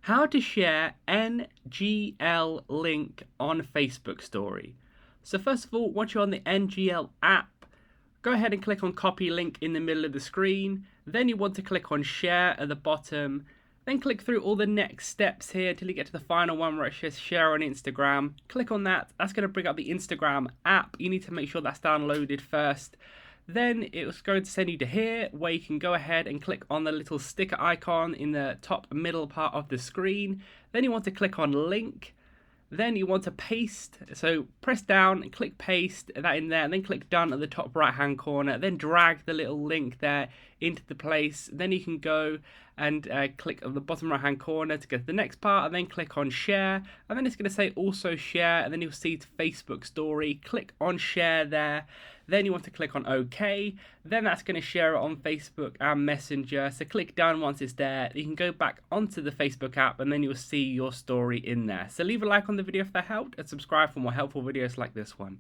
How to share NGL link on Facebook story. So first of all, once you're on the NGL app, go ahead and click on copy link in the middle of the screen. Then you want to click on share at the bottom. Then click through all the next steps here till you get to the final one where it says share on Instagram. Click on that. That's going to bring up the Instagram app. You need to make sure that's downloaded first. Then it's going to send you to here where you can go ahead and click on the little sticker icon in the top middle part of the screen. Then you want to click on link. Then you want to paste, so press down and click paste that in there, and then click done at the top right hand corner, then drag the little link there into the place. Then you can go and click on the bottom right hand corner to go to the next part, and then click on share, and then it's going to say also share, and then you'll see to Facebook story. Click on share there. Then you want to click on OK. Then that's going to share it on Facebook and Messenger. So click done once it's there. You can go back onto the Facebook app and then you'll see your story in there. So leave a like on the video if that helped and subscribe for more helpful videos like this one.